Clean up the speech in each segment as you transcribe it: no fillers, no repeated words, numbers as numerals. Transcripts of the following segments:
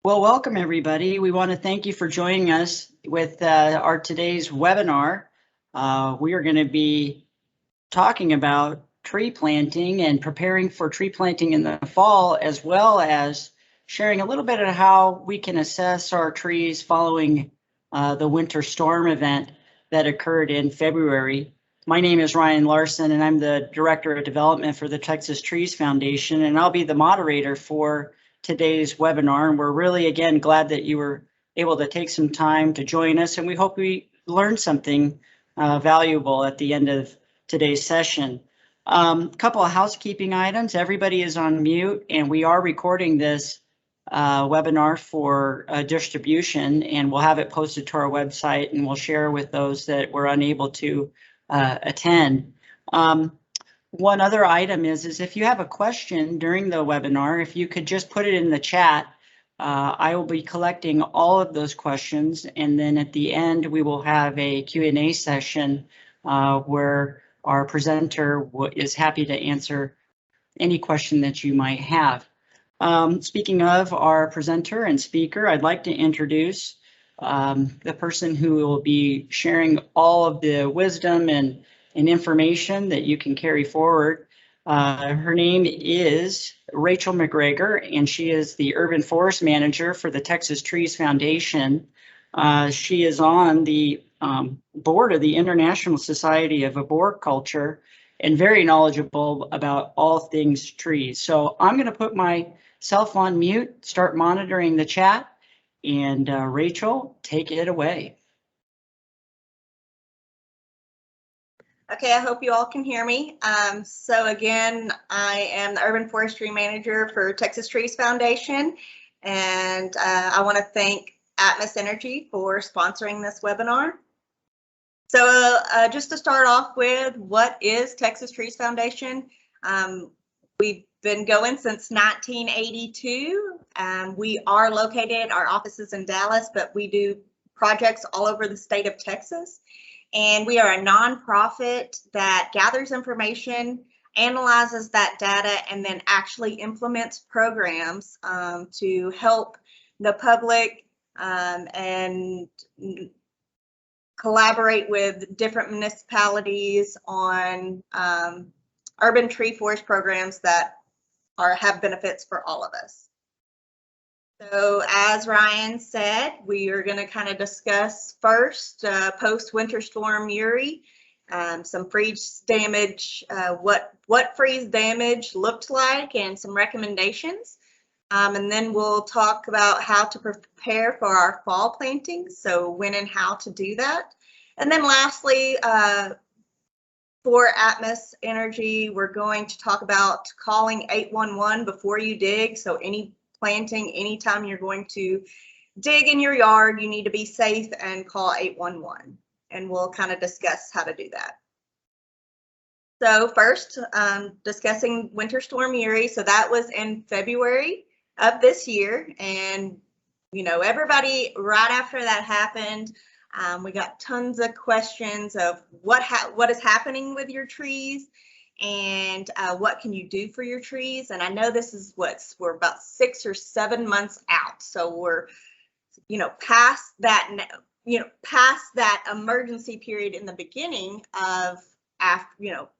Well, welcome everybody. We want to thank you for joining us with our today's webinar. We are going to be talking about tree planting and preparing for tree planting in the fall, as well as sharing a little bit of how we can assess our trees following the winter storm event that occurred in February. My name is Ryan Larson, and I'm the Director of Development for the Texas Trees Foundation, and I'll be the moderator for today's webinar. And we're really, again, glad that you were able to take some time to join us, and we hope we learned something valuable at the end of today's session. Couple of housekeeping items. Everybody is on mute, and we are recording this webinar for distribution, and we'll have it posted to our website, and we'll share with those that were unable to attend. One other item is if you have a question during the webinar, if you could just put it in the chat. I will be collecting all of those questions, and then at the end we will have a Q&A session where our presenter is happy to answer any question that you might have. Speaking of our presenter and speaker, I'd like to introduce the person who will be sharing all of the wisdom and information that you can carry forward. Her name is Rachel McGregor, and she is the Urban Forest Manager for the Texas Trees Foundation. She is on the board of the International Society of Arboriculture and very knowledgeable about all things trees. So I'm going to put myself on mute, start monitoring the chat, and Rachel, take it away. Okay, I hope you all can hear me. So again, I am the Urban Forestry Manager for Texas Trees Foundation, and I want to thank Atmos Energy for sponsoring this webinar. So just to start off with, what is Texas Trees Foundation? We've been going since 1982. We are located, our office is in Dallas, but we do projects all over the state of Texas. And we are a nonprofit that gathers information, analyzes that data, and then actually implements programs to help the public and collaborate with different municipalities on urban tree forest programs that have benefits for all of us. So as Ryan said, we are going to kind of discuss first post-winter storm Uri, some freeze damage, what freeze damage looked like, and some recommendations. And then we'll talk about how to prepare for our fall plantings, so when and how to do that. And then lastly, for Atmos Energy, we're going to talk about calling 811 before you dig. So any planting, anytime you're going to dig in your yard, you need to be safe and call 811. And we'll kind of discuss how to do that. So first, discussing Winter Storm Uri. So that was in February of this year. And, you know, everybody right after that happened, we got tons of questions of what is happening with your trees and what can you do for your trees. And I know this is we're about 6 or 7 months out. So we're, past that, past that emergency period in the beginning of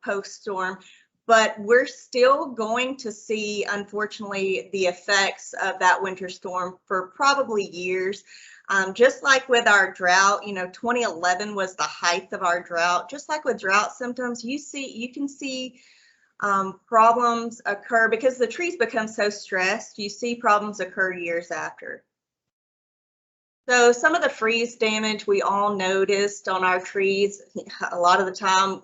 post-storm, but we're still going to see, unfortunately, the effects of that winter storm for probably years. Just like with our drought, 2011 was the height of our drought. Just like with drought symptoms, you can see problems occur because the trees become so stressed. You see problems occur years after. So some of the freeze damage we all noticed on our trees, a lot of the time,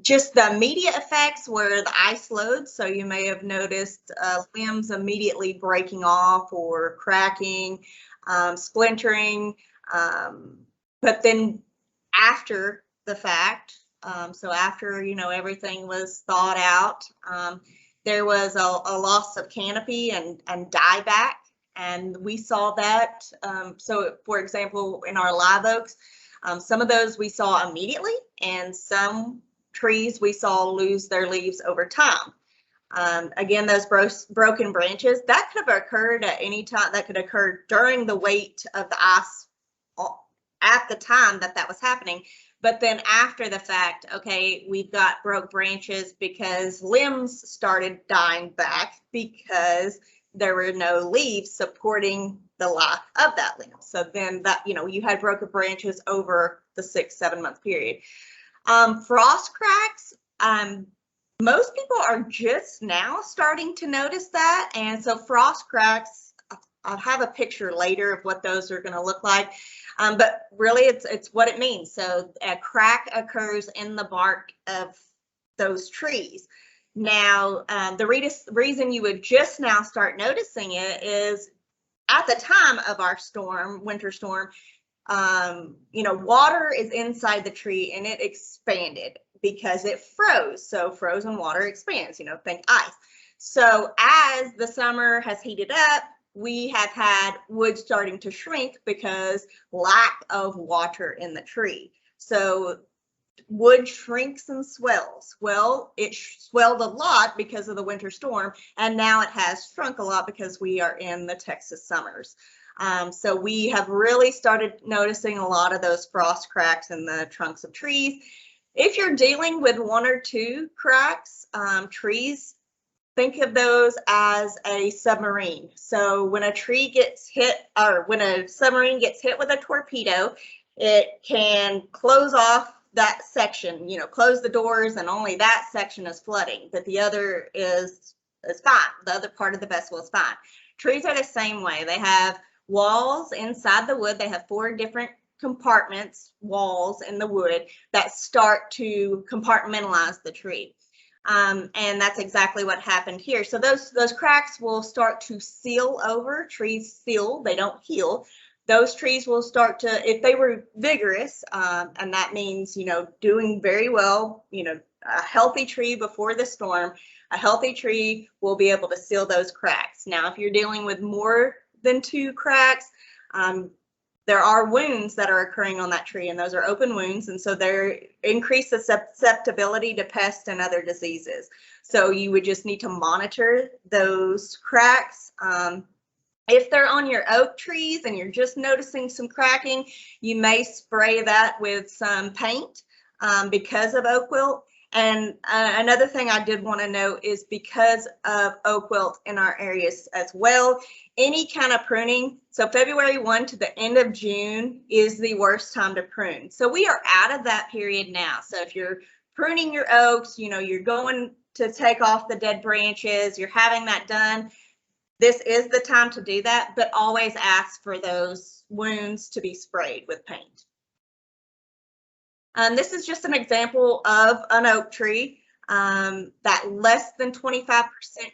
just the immediate effects were the ice loads. So you may have noticed limbs immediately breaking off or cracking. Splintering, but then after the fact, so after, everything was thawed out, there was a loss of canopy and dieback, and we saw that. So for example, in our live oaks, some of those we saw immediately, and some trees we saw lose their leaves over time. Again, those broken branches, that could have occurred at any time. That could occur during the weight of the ice at the time that was happening. But then after the fact, okay, we've got broke branches because limbs started dying back because there were no leaves supporting the life of that limb. So then that, you had broken branches over the 6-7 month period. Frost cracks, most people are just now starting to notice that. And so frost cracks, I'll have a picture later of what those are going to look like. But really it's what it means. So a crack occurs in the bark of those trees. Now, the reason you would just now start noticing it is at the time of our storm, winter storm, water is inside the tree and it expanded because it froze. So frozen water expands, think ice. So as the summer has heated up, we have had wood starting to shrink because lack of water in the tree. So wood shrinks and swells. Well, it swelled a lot because of the winter storm, and now it has shrunk a lot because we are in the Texas summers. So we have really started noticing a lot of those frost cracks in the trunks of trees. If you're dealing with 1 or 2 cracks, trees, think of those as a submarine. So when a tree gets hit, or when a submarine gets hit with a torpedo, it can close off that section, close the doors, and only that section is flooding, but the other is fine. The other part of the vessel is fine. Trees are the same way. They have walls inside the wood. They have 4 different compartments, walls in the wood that start to compartmentalize the tree. And that's exactly what happened here. So those cracks will start to seal over. Trees seal, they don't heal. Those trees will start to, if they were vigorous, and that means, doing very well, a healthy tree before the storm, a healthy tree will be able to seal those cracks. Now, if you're dealing with more than 2 cracks, there are wounds that are occurring on that tree, and those are open wounds, and so they increase the susceptibility to pests and other diseases. So you would just need to monitor those cracks. If they're on your oak trees and you're just noticing some cracking, you may spray that with some paint because of oak wilt. And another thing I did want to note is because of oak wilt in our areas as well, any kind of pruning, so February 1 to the end of June is the worst time to prune. So we are out of that period now. So if you're pruning your oaks, you're going to take off the dead branches, you're having that done, this is the time to do that, but always ask for those wounds to be sprayed with paint. This is just an example of an oak tree that less than 25%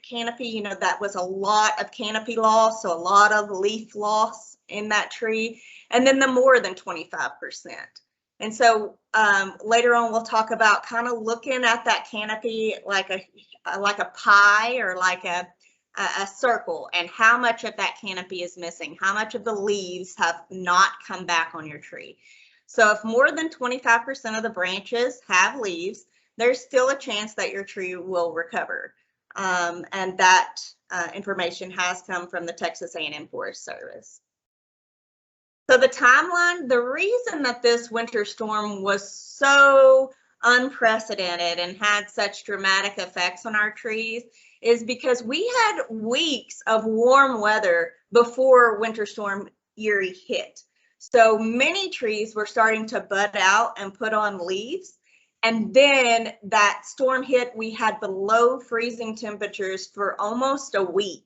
canopy, that was a lot of canopy loss, so a lot of leaf loss in that tree, and then the more than 25%. And so later on, we'll talk about kind of looking at that canopy like a pie or like a circle, and how much of that canopy is missing, how much of the leaves have not come back on your tree. So if more than 25% of the branches have leaves, there's still a chance that your tree will recover. And that information has come from the Texas A&M Forest Service. So the timeline, the reason that this winter storm was so unprecedented and had such dramatic effects on our trees is because we had weeks of warm weather before Winter Storm Uri hit. So many trees were starting to bud out and put on leaves. And then that storm hit, we had below freezing temperatures for almost a week.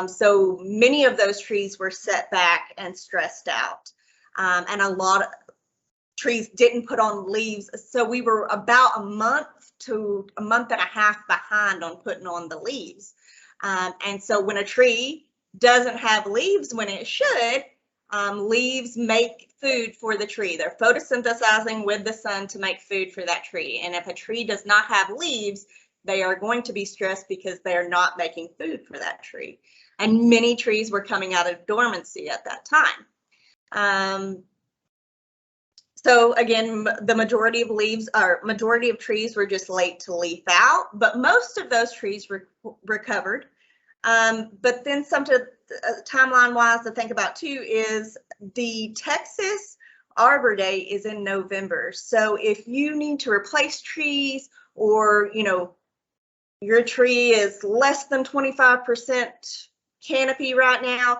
So many of those trees were set back and stressed out. And a lot of trees didn't put on leaves. So we were about a month to a month and a half behind on putting on the leaves. And so when a tree doesn't have leaves when it should, leaves make food for the tree. They're photosynthesizing with the sun to make food for that tree. And if a tree does not have leaves, they are going to be stressed because they are not making food for that tree. And many trees were coming out of dormancy at that time. So again, the majority of trees were just late to leaf out, but most of those trees recovered. But then something timeline wise to think about too is the Texas Arbor Day is in November. So if you need to replace trees, or your tree is less than 25% canopy right now,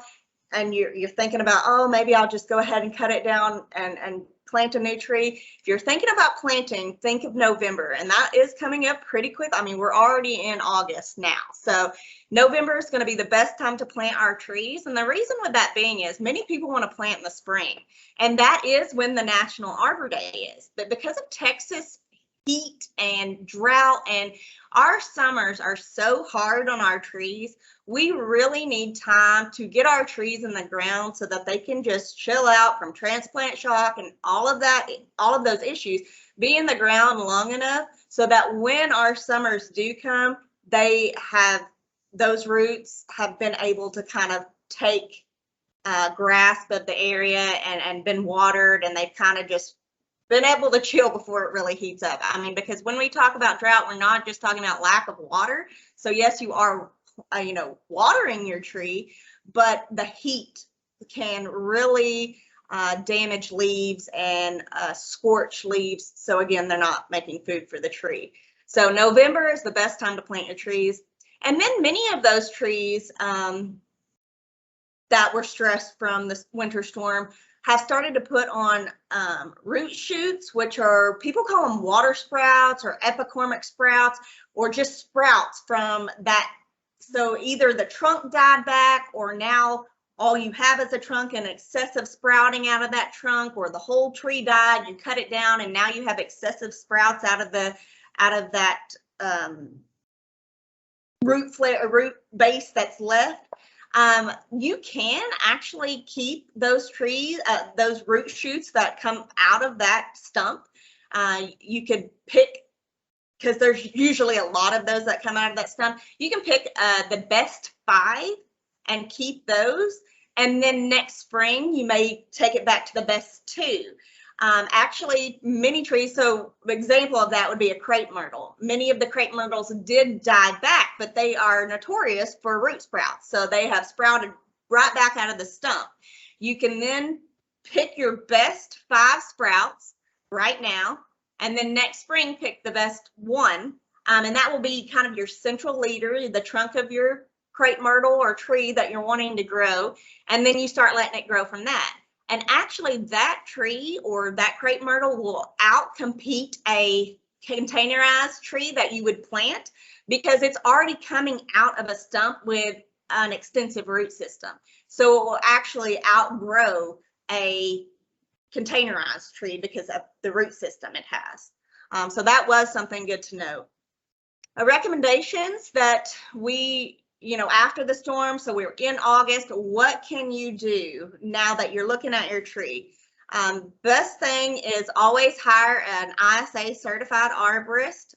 and you're thinking about, oh, maybe I'll just go ahead and cut it down and plant a new tree. If you're thinking about planting, think of November, and that is coming up pretty quick. I mean, we're already in August now. So November is going to be the best time to plant our trees. And the reason with that being is many people want to plant in the spring, and that is when the National Arbor Day is. But because of Texas heat and drought, and our summers are so hard on our trees, we really need time to get our trees in the ground so that they can just chill out from transplant shock and all of those issues, be in the ground long enough so that when our summers do come, those roots have been able to kind of take grasp of the area and been watered, and they've kind of just been able to chill before it really heats up. I mean, because when we talk about drought, we're not just talking about lack of water. So yes, you are, watering your tree, but the heat can really damage leaves and scorch leaves. So again, they're not making food for the tree. So November is the best time to plant your trees. And then many of those trees that were stressed from this winter storm have started to put on root shoots, which are, people call them water sprouts or epicormic sprouts, or just sprouts from that. So either the trunk died back, or now all you have is a trunk and excessive sprouting out of that trunk, or the whole tree died, you cut it down and now you have excessive sprouts out of that root base that's left. You can actually keep those trees, those root shoots that come out of that stump. You could pick, because there's usually a lot of those that come out of that stump. You can pick the best 5 and keep those. And then next spring, you may take it back to the best 2. Actually, many trees, so an example of that would be a crepe myrtle. Many of the crepe myrtles did die back, but they are notorious for root sprouts. So they have sprouted right back out of the stump. You can then pick your best 5 sprouts right now, and then next spring pick the best 1. And that will be kind of your central leader, the trunk of your crepe myrtle or tree that you're wanting to grow. And then you start letting it grow from that. And actually that tree or that crepe myrtle will outcompete a containerized tree that you would plant, because it's already coming out of a stump with an extensive root system. So it will actually outgrow a containerized tree because of the root system it has. So that was something good to know. Recommendations that we, after the storm, so we're in August, what can you do now that you're looking at your tree? Best thing is always hire an ISA certified arborist,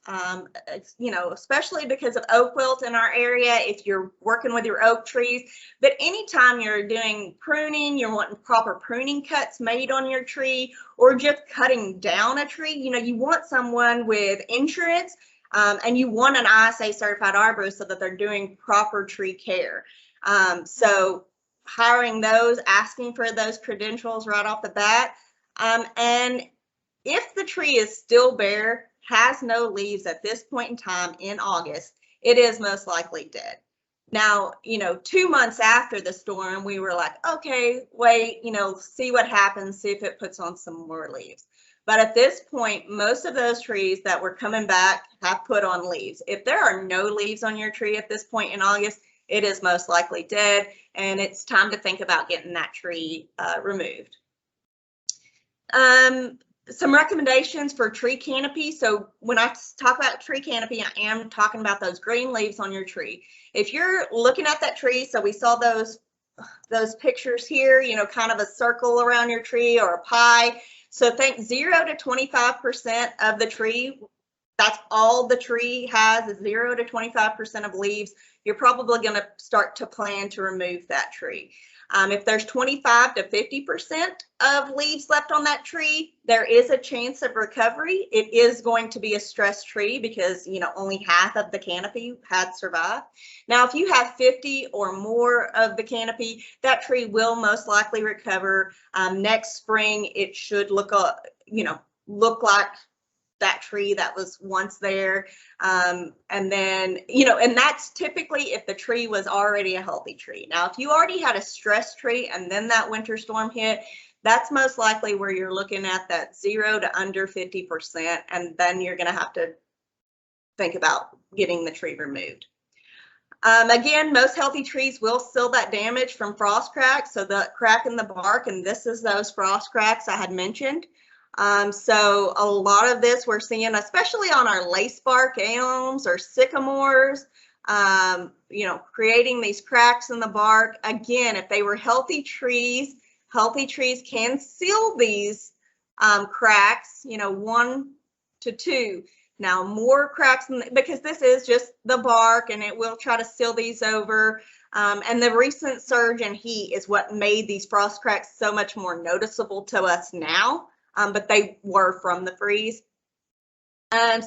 especially because of oak wilt in our area, if you're working with your oak trees. But anytime you're doing pruning, you're wanting proper pruning cuts made on your tree, or just cutting down a tree, you want someone with insurance. And you want an ISA certified arborist so that they're doing proper tree care. So hiring those, asking for those credentials right off the bat. And if the tree is still bare, has no leaves at this point in time in August, it is most likely dead. Now, 2 months after the storm, we were like, okay, wait, see what happens, see if it puts on some more leaves. But at this point, most of those trees that were coming back have put on leaves. If there are no leaves on your tree at this point in August, it is most likely dead, and it's time to think about getting that tree removed. Some recommendations for tree canopy. So when I talk about tree canopy, I am talking about those green leaves on your tree. If you're looking at that tree, so we saw those pictures here, kind of a circle around your tree or a pie. So think 0 to 25% of the tree. That's all the tree has, is 0 to 25% of leaves. You're probably going to start to plan to remove that tree. If there's 25 to 50% of leaves left on that tree, there is a chance of recovery. It is going to be a stressed tree because, you know, only half of the canopy had survived. Now, if you have 50 or more of the canopy, that tree will most likely recover. Next spring, it should look like that tree that was once there. And then, you know, and that's typically if the tree was already a healthy tree. Now, if you already had a stressed tree and then that winter storm hit, that's most likely where you're looking at that 0 to under 50%. And then you're going to have to think about getting the tree removed. Again, most healthy trees will seal that damage from frost cracks. So the crack in the bark, and this is those frost cracks I had mentioned. So a lot of this we're seeing, especially on our lace bark elms or sycamores, you know, creating these cracks in the bark. Again, if they were healthy trees can seal these cracks, you know, 1 to 2. Now more cracks, because this is just the bark and it will try to seal these over. And the recent surge in heat is what made these frost cracks so much more noticeable to us now. But they were from the freeze.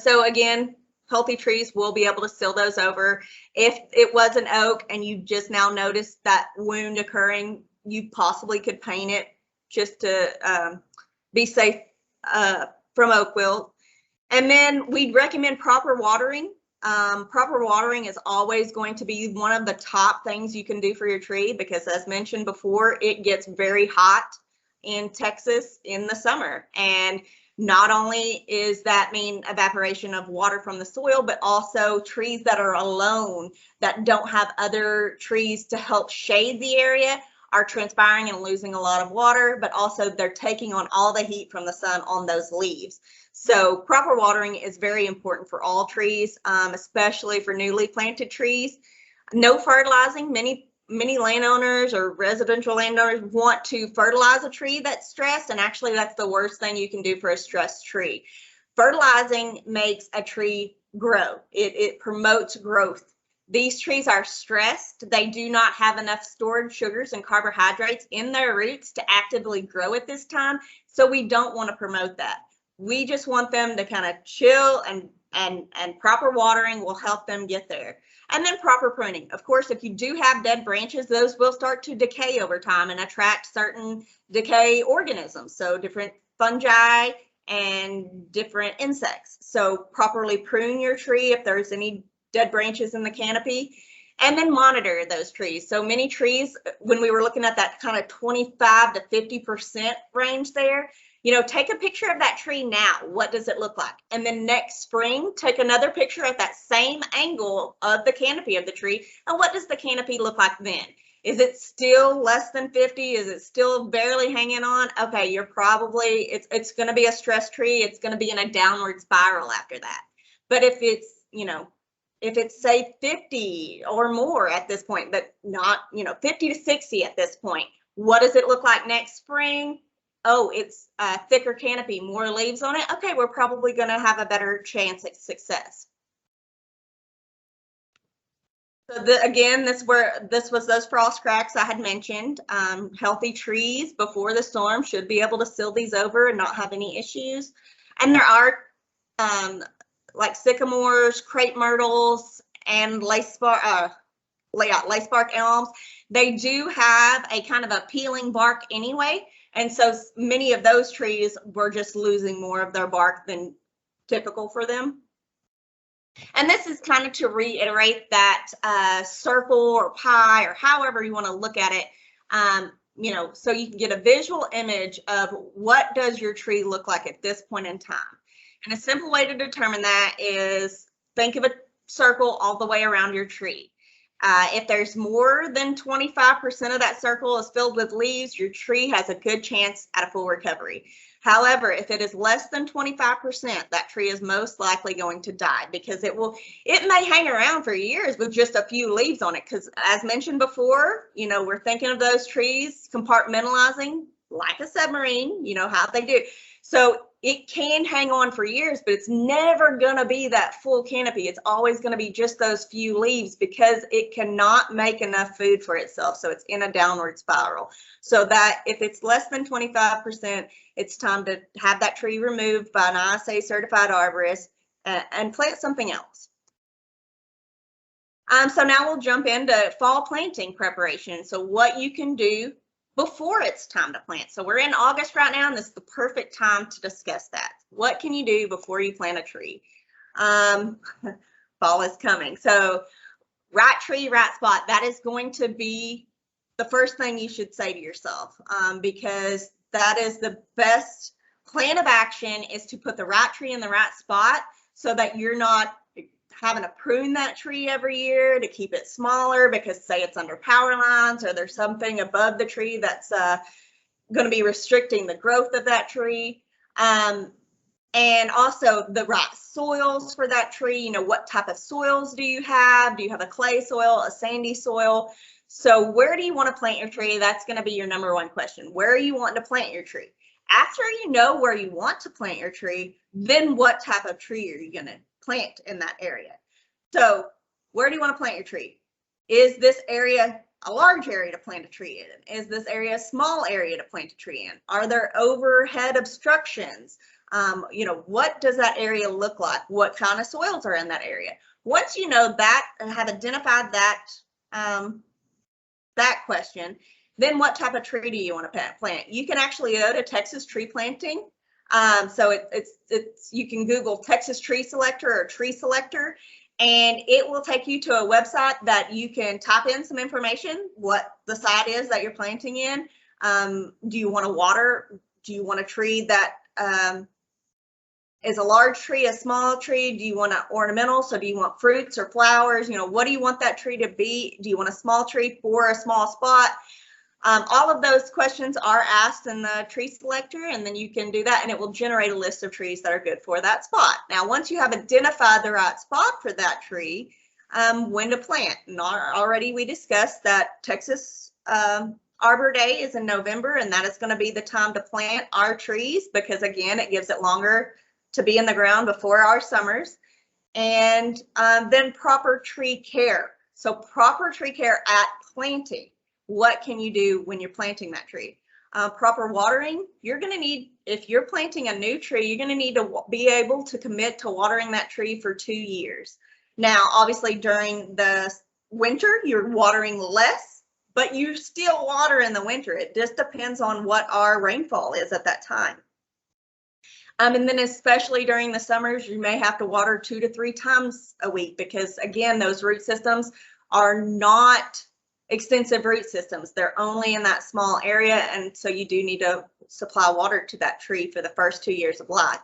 So again, healthy trees will be able to seal those over. If it was an oak and you just now noticed that wound occurring, you possibly could paint it just to be safe from oak wilt. And then we'd recommend proper watering. Proper watering is always going to be one of the top things you can do for your tree because, as mentioned before, it gets very hot in Texas in the summer. And not only is that mean evaporation of water from the soil, but also trees that are alone that don't have other trees to help shade the area are transpiring and losing a lot of water, but also they're taking on all the heat from the sun on those leaves. So proper watering is very important for all trees, especially for newly planted trees. No fertilizing. Many landowners or residential landowners want to fertilize a tree that's stressed, and actually that's the worst thing you can do for a stressed tree. Fertilizing makes a tree grow. It promotes growth. These trees are stressed. They do not have enough stored sugars and carbohydrates in their roots to actively grow at this time, so we don't want to promote that. We just want them to kind of chill, and proper watering will help them get there. And then proper pruning. Of course, if you do have dead branches, those will start to decay over time and attract certain decay organisms. So different fungi and different insects. So properly prune your tree if there's any dead branches in the canopy, and then monitor those trees. So many trees, when we were looking at that kind of 25 to 50% range there, you know, take a picture of that tree now. What does it look like? And then next spring, take another picture at that same angle of the canopy of the tree. And what does the canopy look like then? Is it still less than 50? Is it still barely hanging on? Okay, you're probably, it's going to be a stressed tree. It's going to be in a downward spiral after that. But if it's, you know, if it's say 50 or more at this point, but not, you know, 50 to 60 at this point, what does it look like next spring? Oh, it's a thicker canopy, more leaves on it. Okay, we're probably going to have a better chance at success. So again, this was those frost cracks I had mentioned. Healthy trees before the storm should be able to seal these over and not have any issues. And there are like sycamores, crepe myrtles, and lace bark elms. They do have a kind of a peeling bark anyway. And so many of those trees were just losing more of their bark than typical for them. And this is kind of to reiterate that circle or pie or however you want to look at it, you know, so you can get a visual image of what does your tree look like at this point in time. And a simple way to determine that is think of a circle all the way around your tree. If there's more than 25% of that circle is filled with leaves, your tree has a good chance at a full recovery. However, if it is less than 25%, that tree is most likely going to die because it may hang around for years with just a few leaves on it. Because as mentioned before, you know, we're thinking of those trees compartmentalizing like a submarine, you know how they do. So it can hang on for years, but it's never going to be that full canopy. It's always going to be just those few leaves because it cannot make enough food for itself. So it's in a downward spiral. So that if it's less than 25%, it's time to have that tree removed by an ISA certified arborist and plant something else. So now we'll jump into fall planting preparation. So what you can do before it's time to plant. So we're in August right now, and this is the perfect time to discuss that. What can you do before you plant a tree? Fall is coming. So right tree, right spot. That is going to be the first thing you should say to yourself, because that is the best plan of action, is to put the right tree in the right spot so that you're not having to prune that tree every year to keep it smaller because say it's under power lines or there's something above the tree that's going to be restricting the growth of that tree. And also the right soils for that tree. You know, what type of soils do you have? Do you have a clay soil, a sandy soil? So where do you want to plant your tree? That's going to be your number one question. Where are you wanting to plant your tree? After you know where you want to plant your tree, then what type of tree are you going to plant in that area? So where do you want to plant your tree? Is this area a large area to plant a tree in? Is this area a small area to plant a tree in? Are there overhead obstructions? You know, what does that area look like? What kind of soils are in that area? Once you know that and have identified that, that question, then what type of tree do you want to plant? You can actually go to Texas Tree Planting. So you can Google Texas Tree Selector or Tree Selector, and it will take you to a website that you can type in some information, what the site is that you're planting in. Do you want to water? Do you want a tree that is a large tree, a small tree? Do you want an ornamental? So do you want fruits or flowers? You know, what do you want that tree to be? Do you want a small tree for a small spot? All of those questions are asked in the tree selector, and then you can do that and it will generate a list of trees that are good for that spot. Now, once you have identified the right spot for that tree, when to plant. And already we discussed that Texas Arbor Day is in November, and that is going to be the time to plant our trees because, again, it gives it longer to be in the ground before our summers. And then proper tree care. So proper tree care at planting. What can you do when you're planting that tree? Proper watering. You're going to need, if you're planting a new tree, you're going to need to be able to commit to watering that tree for 2 years. Now, obviously during the winter, you're watering less, but you still water in the winter. It just depends on what our rainfall is at that time. And then especially during the summers, you may have to water 2 to 3 times a week because, again, those root systems are not extensive root systems. They're only in that small area, and so you do need to supply water to that tree for the first 2 years of life.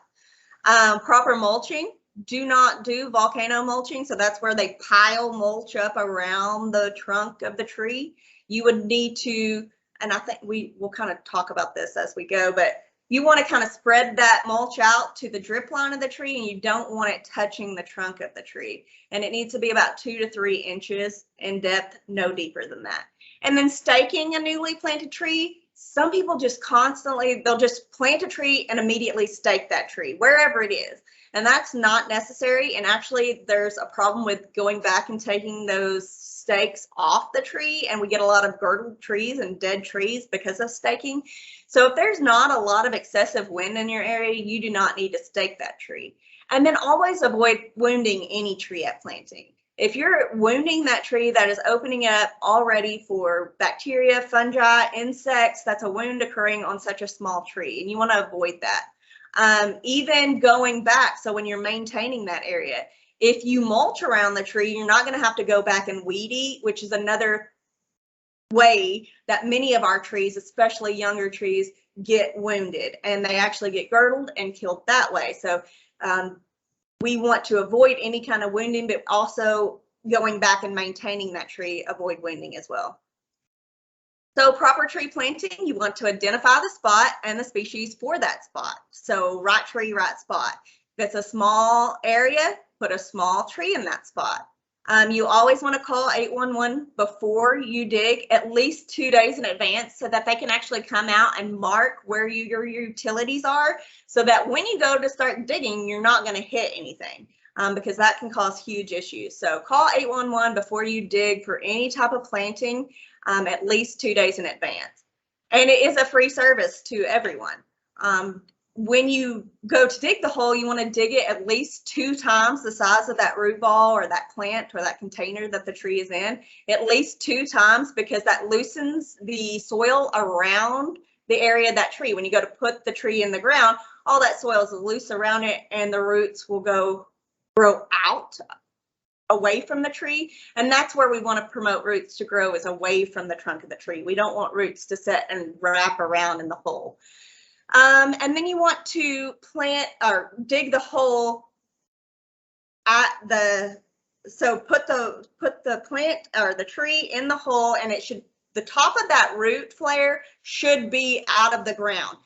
Proper mulching. Do not do volcano mulching, so that's where they pile mulch up around the trunk of the tree. You would need to, and I think we will kind of talk about this as we go, but you want to kind of spread that mulch out to the drip line of the tree, and you don't want it touching the trunk of the tree. And it needs to be about 2 to 3 inches in depth, no deeper than that. And then staking a newly planted tree. Some people just constantly, they'll just plant a tree and immediately stake that tree, wherever it is. And that's not necessary. And actually, there's a problem with going back and taking those stakes off the tree, and we get a lot of girdled trees and dead trees because of staking. So if there's not a lot of excessive wind in your area, you do not need to stake that tree. And then always avoid wounding any tree at planting. If you're wounding that tree, that is opening up already for bacteria, fungi, insects. That's a wound occurring on such a small tree, and you want to avoid that. Even going back, so when you're maintaining that area, if you mulch around the tree, you're not going to have to go back and weed eat, which is another way that many of our trees, especially younger trees, get wounded, and they actually get girdled and killed that way. So we want to avoid any kind of wounding, but also going back and maintaining that tree, avoid wounding as well. So proper tree planting, you want to identify the spot and the species for that spot. So right tree, right spot. If it's a small area, put a small tree in that spot. You always want to call 811 before you dig, at least 2 days in advance, so that they can actually come out and mark where your utilities are, so that when you go to start digging, you're not going to hit anything, because that can cause huge issues. So call 811 before you dig for any type of planting, at least 2 days in advance. And it is a free service to everyone. When you go to dig the hole, you want to dig it at least 2 times the size of that root ball or that plant or that container that the tree is in, at least 2 times, because that loosens the soil around the area of that tree. When you go to put the tree in the ground, all that soil is loose around it, and the roots will grow out away from the tree. And that's where we want to promote roots to grow, is away from the trunk of the tree. We don't want roots to sit and wrap around in the hole. And then you want to plant or dig the hole at so put the plant or the tree in the hole, and the top of that root flare should be out of the ground.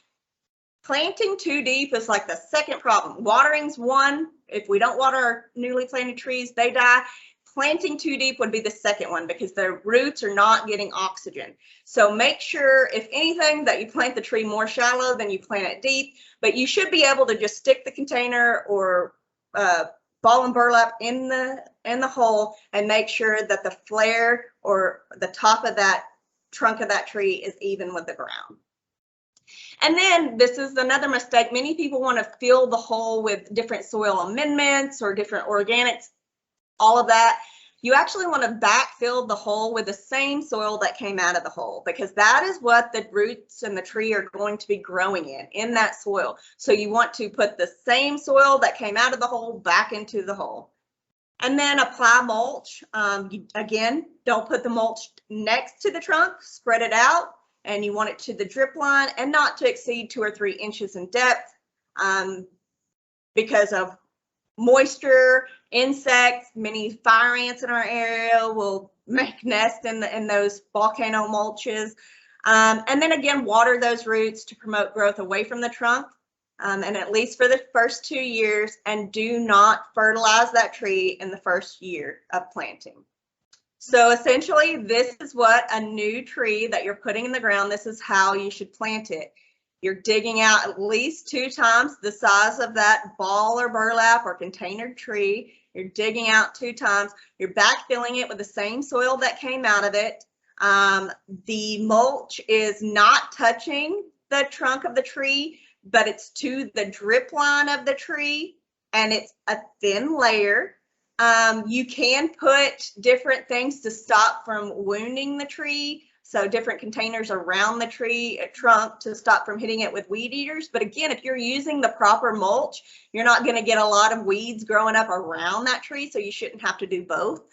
Planting too deep is like the second problem. Watering's one. If we don't water our newly planted trees, they die. Planting too deep would be the second one, because the roots are not getting oxygen. So make sure, if anything, that you plant the tree more shallow than you plant it deep. But you should be able to just stick the container or ball and burlap in the hole, and make sure that the flare or the top of that trunk of that tree is even with the ground. And then this is another mistake. Many people want to fill the hole with different soil amendments or different organics, all of that. You actually want to backfill the hole with the same soil that came out of the hole, because that is what the roots and the tree are going to be growing in that soil. So you want to put the same soil that came out of the hole back into the hole. And then apply mulch. Again, don't put the mulch next to the trunk, spread it out, and you want it to the drip line and not to exceed 2 or 3 inches in depth, because of moisture, insects. Many fire ants in our area will make nests in those volcano mulches. And then again, water those roots to promote growth away from the trunk, and at least for the first 2 years, and do not fertilize that tree in the first year of planting. So essentially, this is what a new tree that you're putting in the ground, this is how you should plant it. You're digging out at least 2 times the size of that ball or burlap or container tree. You're digging out 2 times. You're backfilling it with the same soil that came out of it. The mulch is not touching the trunk of the tree, but it's to the drip line of the tree, and it's a thin layer. You can put different things to stop from wounding the tree. So different containers around the tree trunk to stop from hitting it with weed eaters. But again, if you're using the proper mulch, you're not going to get a lot of weeds growing up around that tree, so you shouldn't have to do both.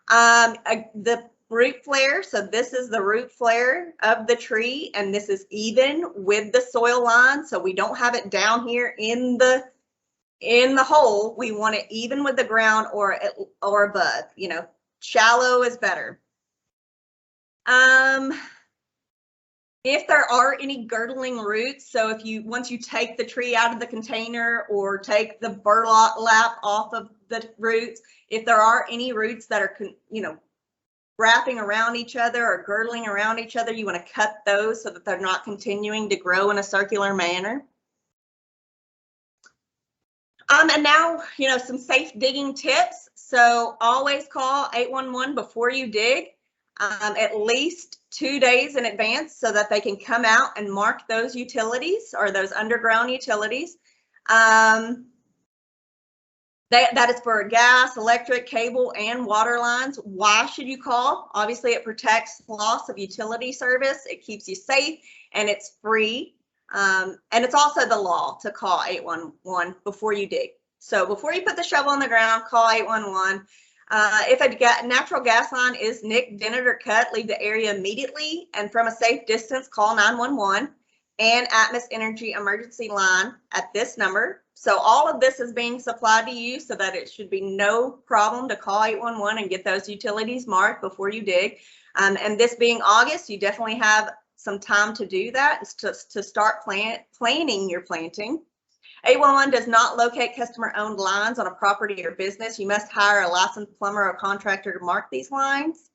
The root flare, so this is the root flare of the tree, and this is even with the soil line, so we don't have it down here in the hole. We want it even with the ground or above. You know, shallow is better. If there are any girdling roots, so once you take the tree out of the container or take the burlap off of the roots, if there are any roots that are, wrapping around each other or girdling around each other, you want to cut those so that they're not continuing to grow in a circular manner. And now, some safe digging tips. So always call 811 before you dig. At least 2 days in advance, so that they can come out and mark those utilities or those underground utilities. That is for gas, electric, cable, and water lines. Why should you call? Obviously, it protects loss of utility service. It keeps you safe, and it's free. And it's also the law to call 811 before you dig. So before you put the shovel in the ground, call 811. If a natural gas line is nicked, dented, or cut, leave the area immediately, and from a safe distance, call 911 and Atmos Energy emergency line at this number. So all of this is being supplied to you, so that it should be no problem to call 811 and get those utilities marked before you dig. And this being August, you definitely have some time to do that, to start planning your planting. 811 does not locate customer-owned lines on a property or business. You must hire a licensed plumber or contractor to mark these lines.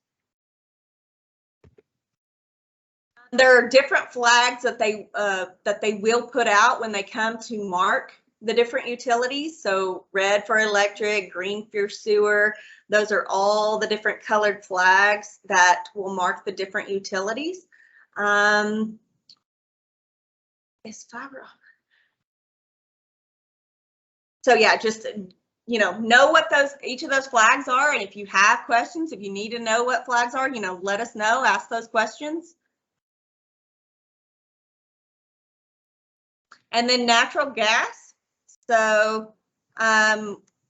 There are different flags that they will put out when they come to mark the different utilities. So red for electric, green for sewer. Those are all the different colored flags that will mark the different utilities. Is fiber. So yeah, just know what each of those flags are, and if you have questions, if you need to know what flags are, let us know. Ask those questions. And then natural gas. So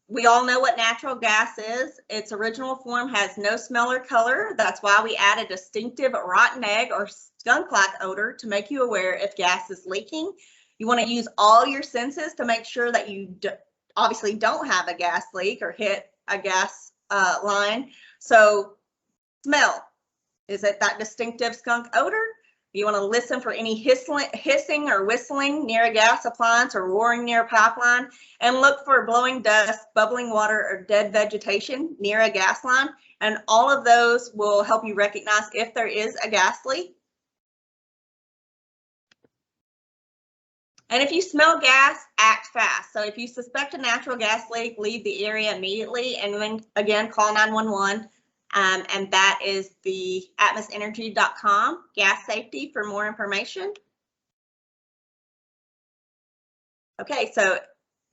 we all know what natural gas is. Its original form has no smell or color. That's why we add a distinctive rotten egg or skunk-like odor to make you aware if gas is leaking. You want to use all your senses to make sure that you obviously don't have a gas leak or hit a gas line. So smell, is it that distinctive skunk odor? You want to listen for any hissing or whistling near a gas appliance or roaring near a pipeline, and look for blowing dust, bubbling water, or dead vegetation near a gas line. And all of those will help you recognize if there is a gas leak. And if you smell gas, act fast. So if you suspect a natural gas leak, leave the area immediately, and then again, call 911. And that is the atmosenergy.com gas safety for more information. Okay, so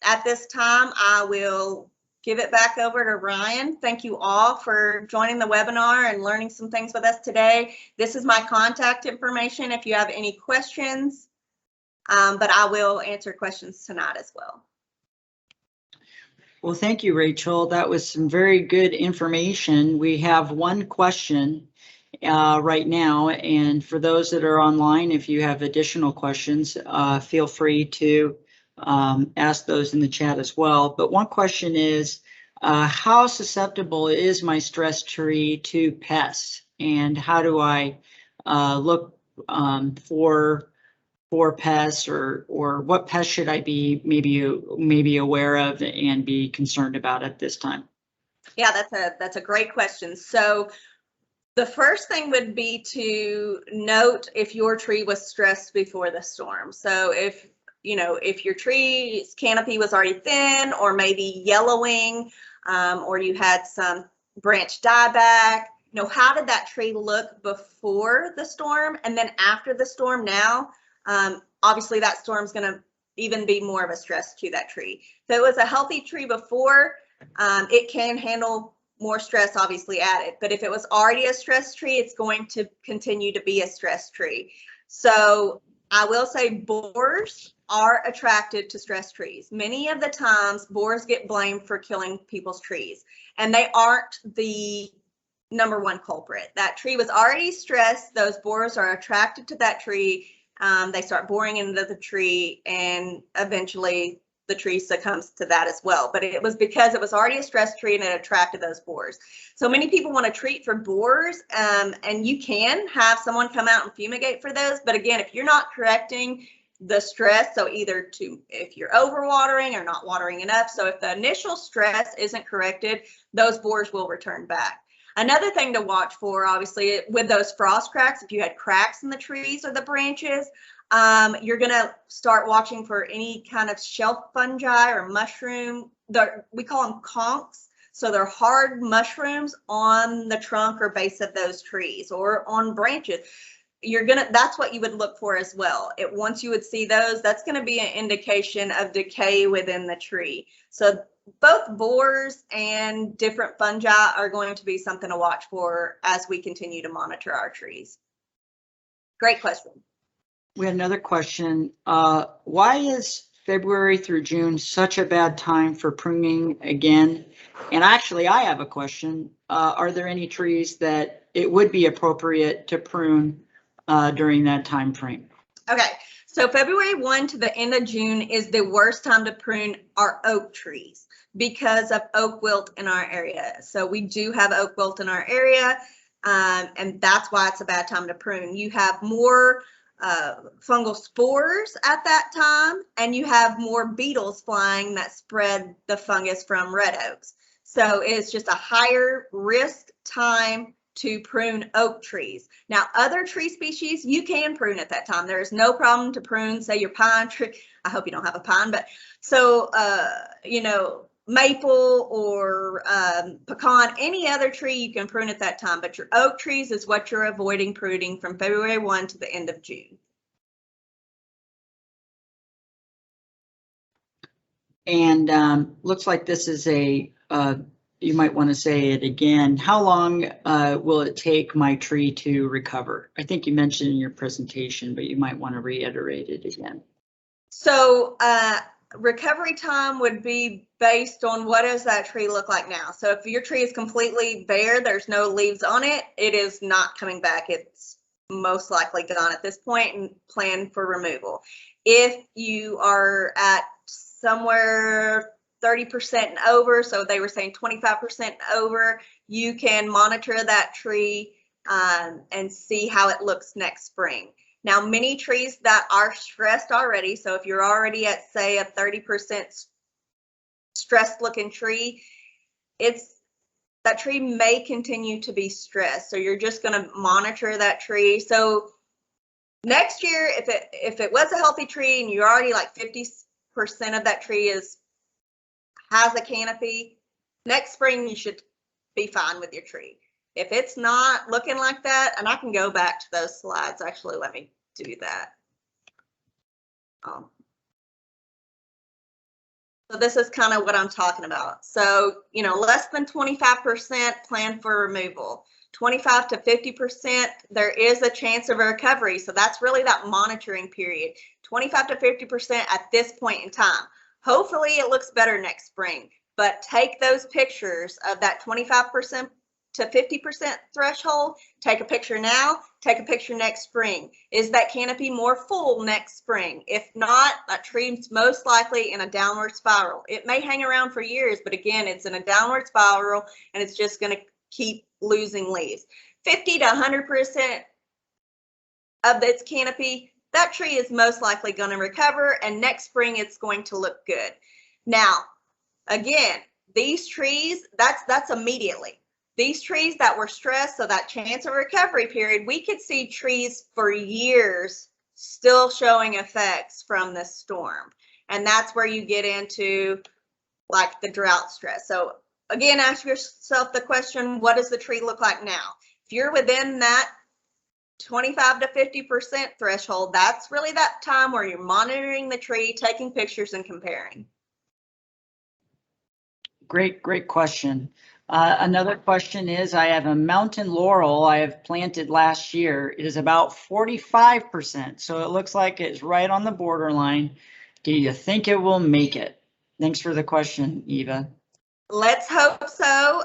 at this time, I will give it back over to Ryan. Thank you all for joining the webinar and learning some things with us today. This is my contact information if you have any questions, but I will answer questions tonight as well. Well, thank you, Rachel. That was some very good information. We have one question right now, and for those that are online, if you have additional questions, feel free to ask those in the chat as well. But one question is, how susceptible is my stress tree to pests, and how do I look for pests, or what pests should I be maybe aware of and be concerned about at this time? Yeah, that's a great question. So the first thing would be to note if your tree was stressed before the storm. So if your tree's canopy was already thin or maybe yellowing, or you had some branch dieback, how did that tree look before the storm, and then after the storm now? Obviously that storm's going to even be more of a stress to that tree. So it was a healthy tree before, it can handle more stress obviously added, but if it was already a stress tree, it's going to continue to be a stress tree. So I will say borers are attracted to stress trees. Many of the times borers get blamed for killing people's trees, and they aren't the number one culprit. That tree was already stressed. Those borers are attracted to that tree. They start boring into the tree, and eventually the tree succumbs to that as well. But it was because it was already a stress tree and it attracted those borers. So many people want to treat for borers, and you can have someone come out and fumigate for those. But again, if you're not correcting the stress, so either if you're overwatering or not watering enough, so if the initial stress isn't corrected, those borers will return back. Another thing to watch for, obviously, with those frost cracks, if you had cracks in the trees or the branches, you're going to start watching for any kind of shelf fungi or mushroom. We call them conchs. So they're hard mushrooms on the trunk or base of those trees or on branches. That's what you would look for as well. Once you would see those, that's going to be an indication of decay within the tree. So both borers and different fungi are going to be something to watch for as we continue to monitor our trees. Great question. We had another question. Why is February through June such a bad time for pruning again? And actually, I have a question. Are there any trees that it would be appropriate to prune during that time frame? Okay, so February 1 to the end of June is the worst time to prune our oak trees because of oak wilt in our area. So we do have oak wilt in our area, and that's why it's a bad time to prune. You have more fungal spores at that time, and you have more beetles flying that spread the fungus from red oaks. So it's just a higher risk time to prune oak trees. Now, other tree species, you can prune at that time. There is no problem to prune, say, your pine tree. I hope you don't have a pine, but so, you know, maple or pecan, any other tree you can prune at that time, but your oak trees is what you're avoiding pruning from February 1 to the end of June. And looks like this is a, you might want to say it again. How long will it take my tree to recover? I think you mentioned in your presentation, but you might want to reiterate it again. So recovery time would be based on what does that tree look like now. So if your tree is completely bare, there's no leaves on it, it is not coming back. It's most likely gone at this point and planned for removal. If you are at somewhere 30% and over, so they were saying 25% and over, you can monitor that tree and see how it looks next spring. Now, many trees that are stressed already, so if you're already at, say, a 30% stressed looking tree, that tree may continue to be stressed. So you're just going to monitor that tree. So next year, if it was a healthy tree and you're already like 50% of that tree has a canopy, next spring you should be fine with your tree. If it's not looking like that, and I can go back to those slides, actually, let me do that. So this is kind of what I'm talking about. So, you know, less than 25% plan for removal. 25 to 50%, there is a chance of a recovery. So that's really that monitoring period. 25 to 50% at this point in time. Hopefully it looks better next spring, but take those pictures of that 25% to 50% threshold, take a picture now, take a picture next spring. Is that canopy more full next spring? If not, that tree's most likely in a downward spiral. It may hang around for years, but again, it's in a downward spiral and it's just going to keep losing leaves. 50 to 100% of its canopy, that tree is most likely going to recover, and next spring it's going to look good. Now, again, these trees, that's immediately. These trees that were stressed, so that chance of recovery period, we could see trees for years still showing effects from this storm. And that's where you get into like the drought stress. So again, ask yourself the question, what does the tree look like now? If you're within that 25 to 50% threshold, that's really that time where you're monitoring the tree, taking pictures and comparing. Great question. Another question is, I have a mountain laurel I have planted last year. It is about 45%, so it looks like it's right on the borderline. Do you think it will make it? Thanks for the question, Eva. Let's hope so.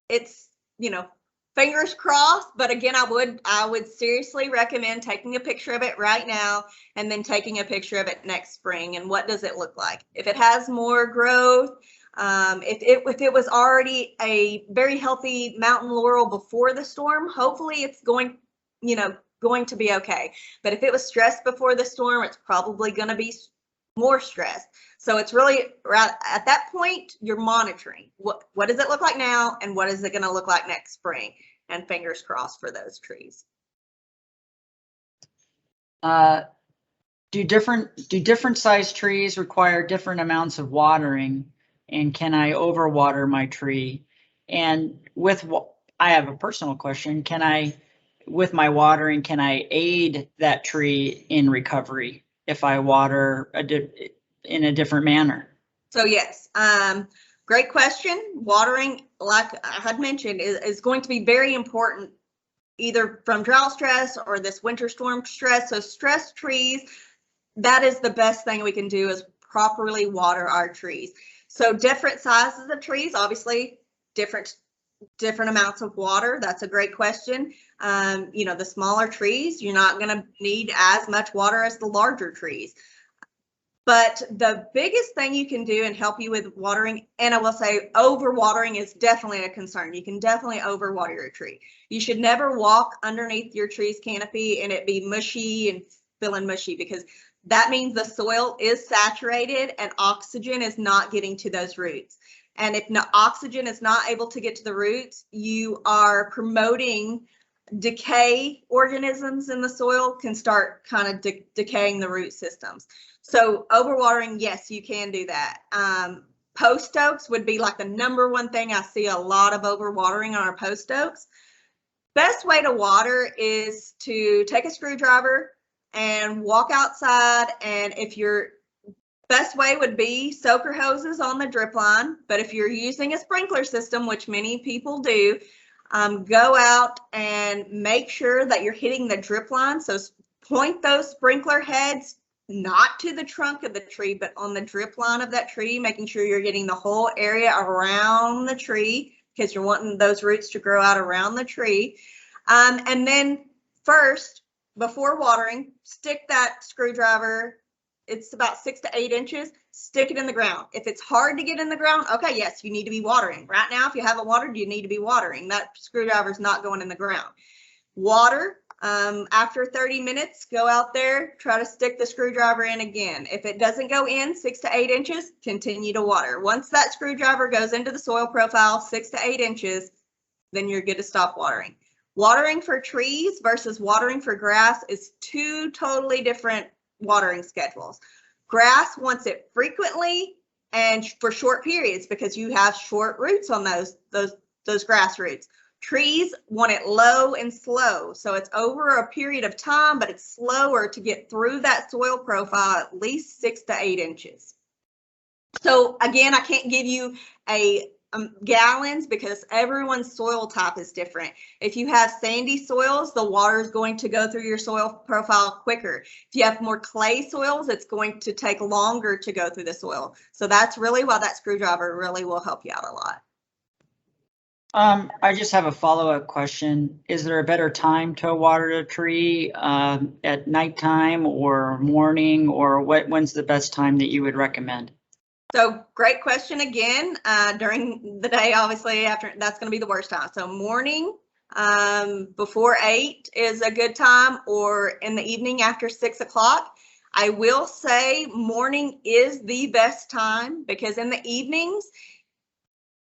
It's, you know, fingers crossed, but again, I would seriously recommend taking a picture of it right now and then taking a picture of it next spring. And what does it look like? If it has more growth, if it was already a very healthy mountain laurel before the storm, hopefully it's going to be okay. But if it was stressed before the storm, it's probably going to be more stressed. So it's really right at that point, you're monitoring what does it look like now and what is it going to look like next spring, and fingers crossed for those trees. Do different size trees require different amounts of watering, and can I overwater my tree? And I have a personal question, with my watering, can I aid that tree in recovery if I water in a different manner? So yes, great question. Watering, like I had mentioned, is going to be very important, either from drought stress or this winter storm stress. So stressed trees, that is the best thing we can do, is properly water our trees. So different sizes of trees, obviously different amounts of water. That's a great question. The smaller trees, you're not going to need as much water as the larger trees. But the biggest thing you can do and help you with watering, and I will say overwatering is definitely a concern. You can definitely overwater your tree. You should never walk underneath your tree's canopy and it be mushy and feeling mushy, because that means the soil is saturated and oxygen is not getting to those roots. And if no oxygen is not able to get to the roots, you are promoting decay. Organisms in the soil can start kind of decaying the root systems. So overwatering, yes, you can do that. Post oaks would be like the #1 thing I see a lot of overwatering on our post oaks. Best way to water is to take a screwdriver and walk outside, and if your best way would be soaker hoses on the drip line, but if you're using a sprinkler system, which many people do, go out and make sure that you're hitting the drip line. So point those sprinkler heads not to the trunk of the tree, but on the drip line of that tree, making sure you're getting the whole area around the tree, because you're wanting those roots to grow out around the tree. And then first, before watering, stick that screwdriver, it's about 6 to 8 inches, stick it in the ground. If it's hard to get in the ground, okay, yes, you need to be watering. Right now, if you haven't watered, you need to be watering. That screwdriver is not going in the ground. Water, after 30 minutes, go out there, try to stick the screwdriver in again. If it doesn't go in 6 to 8 inches, continue to water. Once that screwdriver goes into the soil profile 6 to 8 inches, then you're good to stop watering. Watering for trees versus watering for grass is 2 totally different watering schedules. Grass wants it frequently and for short periods because you have short roots on those grass roots. Trees want it low and slow, so it's over a period of time, but it's slower to get through that soil profile at least 6 to 8 inches. So again, I can't give you a gallons because everyone's soil type is different. If you have sandy soils, the water is going to go through your soil profile quicker. If you have more clay soils, it's going to take longer to go through the soil. So that's really why that screwdriver really will help you out a lot. I just have a follow-up question. Is there a better time to water a tree, at nighttime or morning, or when's the best time that you would recommend? So great question again. During the day, obviously, after that's going to be the worst time. So morning before 8 is a good time, or in the evening after 6 o'clock. I will say morning is the best time because in the evenings,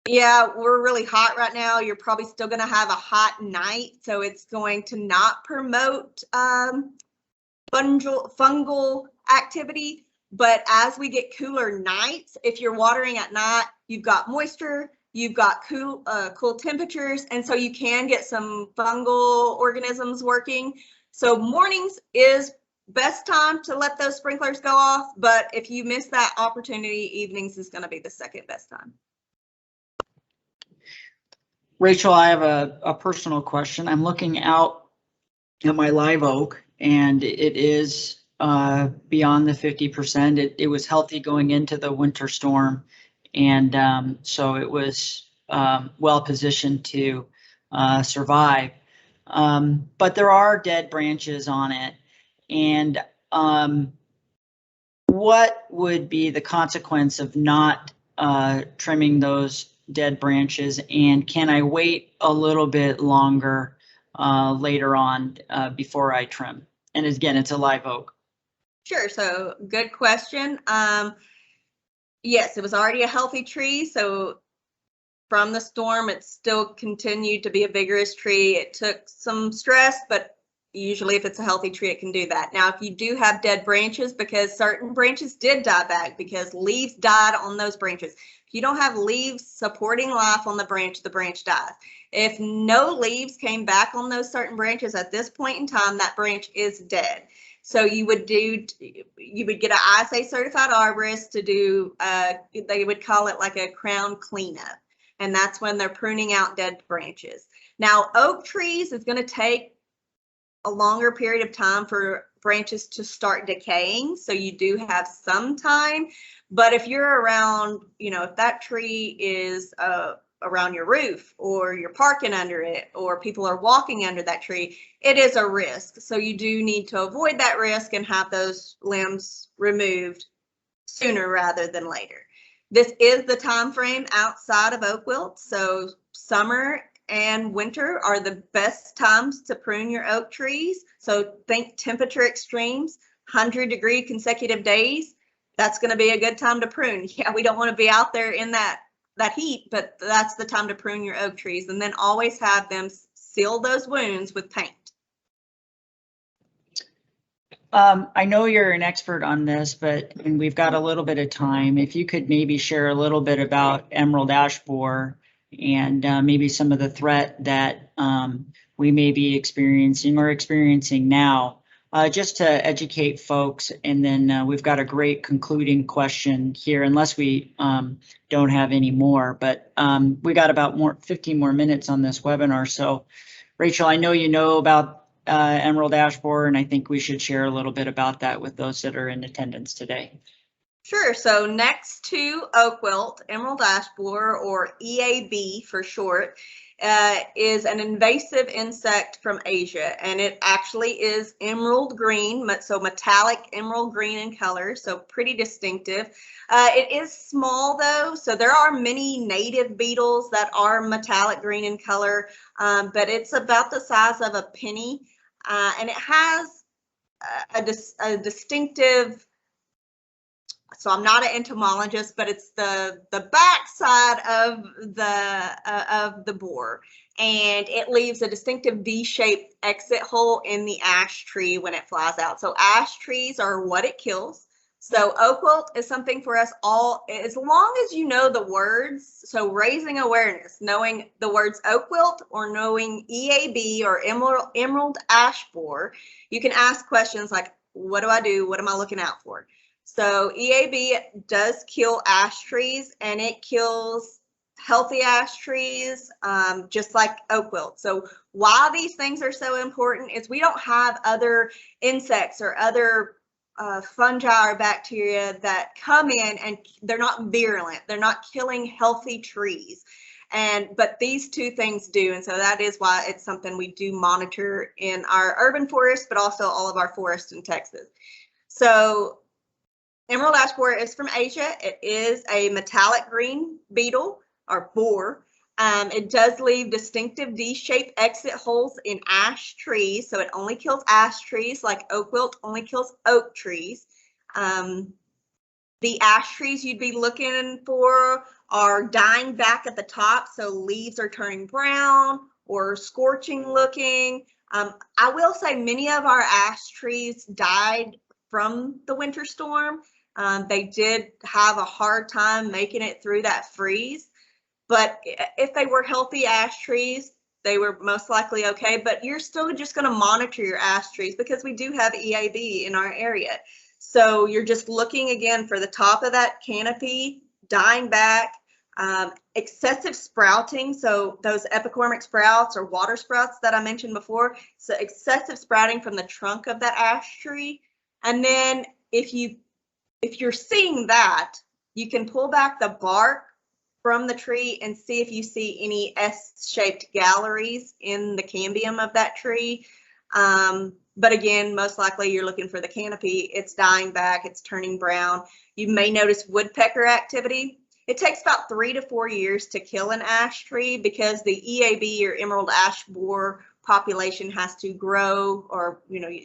yeah, we're really hot right now. You're probably still going to have a hot night, so it's going to not promote fungal activity. But as we get cooler nights, if you're watering at night, you've got moisture, you've got cool temperatures, and so you can get some fungal organisms working. So mornings is best time to let those sprinklers go off, but if you miss that opportunity, evenings is going to be the second best time. Rachel, I have a personal question. I'm looking out at my live oak, and it is beyond the 50%. It was healthy going into the winter storm, and so it was well positioned to survive. But there are dead branches on it, and what would be the consequence of not trimming those dead branches, and can I wait a little bit longer later on before I trim? And again, it's a live oak. Sure, so good question. Yes, it was already a healthy tree, so from the storm, it still continued to be a vigorous tree. It took some stress, but usually if it's a healthy tree, it can do that. Now, if you do have dead branches, because certain branches did die back because leaves died on those branches. If you don't have leaves supporting life on the branch dies. If no leaves came back on those certain branches at this point in time, that branch is dead. So you would get an ISA certified arborist to do, they would call it like a crown cleanup. And that's when they're pruning out dead branches. Now, oak trees is going to take a longer period of time for branches to start decaying. So you do have some time. But if you're around, if that tree is around your roof, or you're parking under it, or people are walking under that tree, it is a risk. So you do need to avoid that risk and have those limbs removed sooner rather than later. This is the time frame outside of oak wilt, so summer and winter are the best times to prune your oak trees. So think temperature extremes, 100-degree consecutive days. That's going to be a good time to prune. Yeah, we don't want to be out there in that heat, but that's the time to prune your oak trees. And then always have them seal those wounds with paint. I know you're an expert on this, and we've got a little bit of time. If you could maybe share a little bit about emerald ash borer and maybe some of the threat that we may be experiencing now, just to educate folks. And then we've got a great concluding question here, unless we don't have any more. But we got about 15 more minutes on this webinar. So, Rachel, I know you know about emerald ash borer, and I think we should share a little bit about that with those that are in attendance today. Sure. So next to oak wilt, emerald ash borer, or EAB for short, is an invasive insect from Asia, and it actually is emerald green, so metallic emerald green in color, so pretty distinctive. It is small though, so there are many native beetles that are metallic green in color, but it's about the size of a penny, and it has a distinctive. So I'm not an entomologist, but it's the backside of the borer, and it leaves a distinctive V-shaped exit hole in the ash tree when it flies out. So ash trees are what it kills. So oak wilt is something for us all, as long as you know the words. So raising awareness, knowing the words oak wilt or knowing EAB or emerald ash borer, you can ask questions like, what do I do? What am I looking out for? So EAB does kill ash trees, and it kills healthy ash trees, just like oak wilt. So why these things are so important is we don't have other insects or other fungi or bacteria that come in, and they're not virulent. They're not killing healthy trees. But these two things do, and so that is why it's something we do monitor in our urban forests, but also all of our forests in Texas. So emerald ash borer is from Asia. It is a metallic green beetle or borer. It does leave distinctive D-shaped exit holes in ash trees, so it only kills ash trees, like oak wilt only kills oak trees. The ash trees you'd be looking for are dying back at the top, so leaves are turning brown or scorching looking. I will say many of our ash trees died from the winter storm. They did have a hard time making it through that freeze, but if they were healthy ash trees, they were most likely okay. But you're still just going to monitor your ash trees because we do have EAB in our area. So you're just looking again for the top of that canopy dying back, excessive sprouting. So those epicormic sprouts or water sprouts that I mentioned before, so excessive sprouting from the trunk of that ash tree. And then if you're seeing that, you can pull back the bark from the tree and see if you see any S-shaped galleries in the cambium of that tree. But again, most likely you're looking for the canopy. It's dying back, it's turning brown. You may notice woodpecker activity. It takes about 3 to 4 years to kill an ash tree because the EAB or emerald ash borer population has to grow, or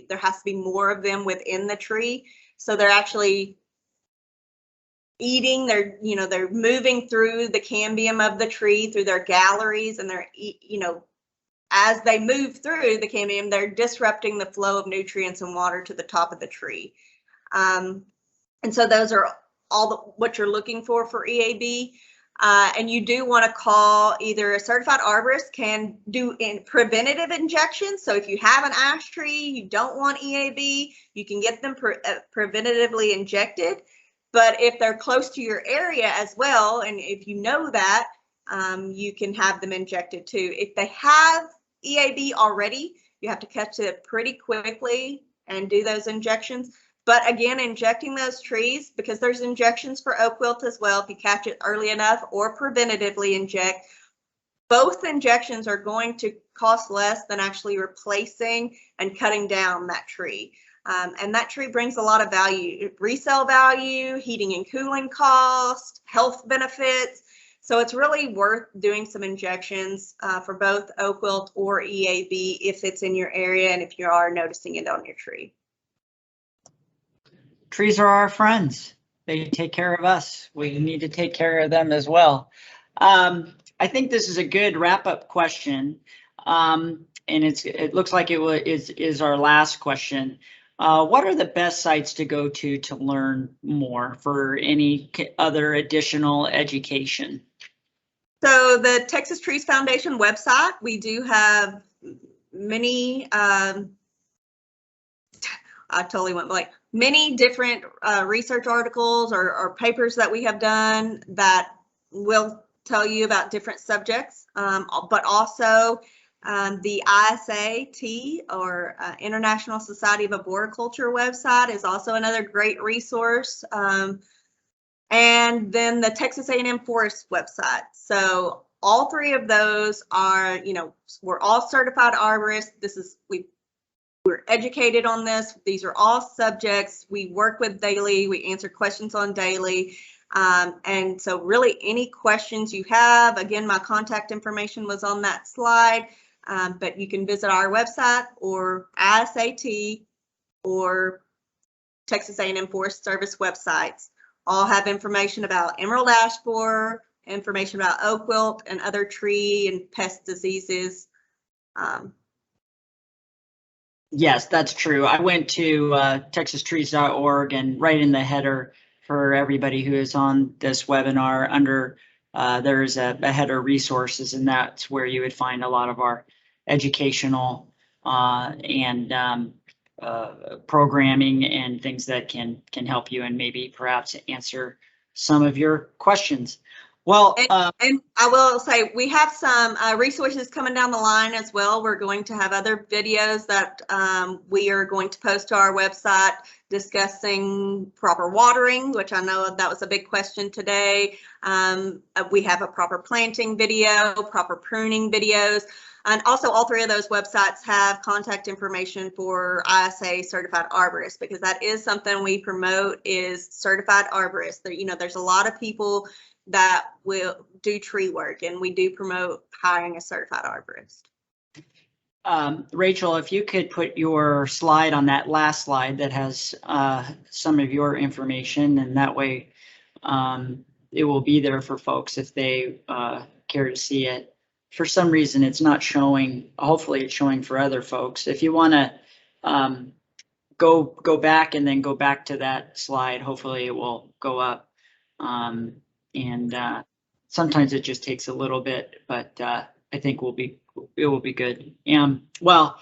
there has to be more of them within the tree. So they're actually eating, they're moving through the cambium of the tree, through their galleries, and they're, as they move through the cambium, they're disrupting the flow of nutrients and water to the top of the tree. And so those are all what you're looking for EAB. And you do want to call either a certified arborist can do preventative injections. So if you have an ash tree, you don't want EAB, you can get them preventatively injected. But if they're close to your area as well, and if you know that, you can have them injected too. If they have EAB already, you have to catch it pretty quickly and do those injections. But again, injecting those trees, because there's injections for oak wilt as well, if you catch it early enough, or preventatively inject, both injections are going to cost less than actually replacing and cutting down that tree. And that tree brings a lot of value, resale value, heating and cooling cost, health benefits. So it's really worth doing some injections for both oak wilt or EAB if it's in your area and if you are noticing it on your tree. Trees are our friends. They take care of us. We need to take care of them as well. I think this is a good wrap-up question, and it looks like it is our last question. What are the best sites to go to learn more for any other additional education? So the Texas Trees Foundation website, we do have many, I totally went blank, many different research articles or papers that we have done that will tell you about different subjects, but also the ISAT or International Society of Arboriculture website is also another great resource. And then the Texas A&M Forest website. So all three of those are, we're all certified arborists. We're educated on this. These are all subjects we work with daily. We answer questions on daily. And so really any questions you have, again, my contact information was on that slide, but you can visit our website or ISAT or Texas A&M Forest Service websites. All have information about emerald ash borer, information about oak wilt and other tree and pest diseases. Yes, that's true. I went to texastrees.org, and right in the header for everybody who is on this webinar under there's a header resources, and that's where you would find a lot of our educational and programming and things that can help you and maybe perhaps answer some of your questions. Well, and I will say we have some resources coming down the line as well. We're going to have other videos that we are going to post to our website discussing proper watering, which I know that was a big question today. We have a proper planting video, proper pruning videos. And also all three of those websites have contact information for ISA certified arborists, because that is something we promote is certified arborists. There's a lot of people that will do tree work, and we do promote hiring a certified arborist. Rachel, if you could put your slide on that last slide that has some of your information, and that way it will be there for folks if they care to see it. For some reason, it's not showing. Hopefully it's showing for other folks. If you want to go back and then go back to that slide, hopefully it will go up. And sometimes it just takes a little bit, but I think it will be good. Well,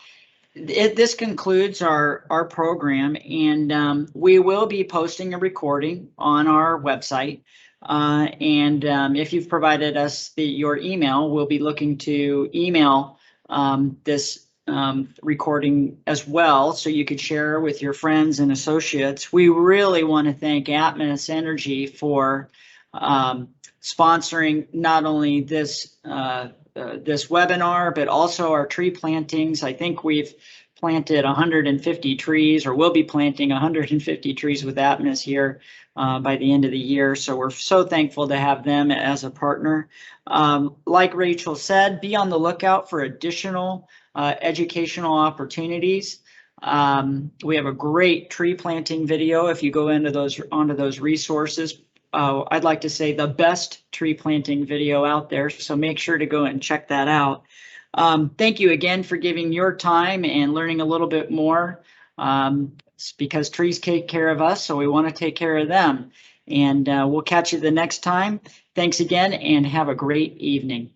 this concludes our program, and we will be posting a recording on our website. And if you've provided us your email, we'll be looking to email this recording as well, so you could share with your friends and associates. We really want to thank Atmos Energy for sponsoring not only this this webinar, but also our tree plantings. I think we've planted 150 trees, or will be planting 150 trees with Atmos here by the end of the year. So we're so thankful to have them as a partner. Like Rachel said, be on the lookout for additional educational opportunities. We have a great tree planting video. If you go onto those resources, I'd like to say the best tree planting video out there. So make sure to go and check that out. Thank you again for giving your time and learning a little bit more. It's because trees take care of us, so we want to take care of them. And we'll catch you the next time. Thanks again, and have a great evening.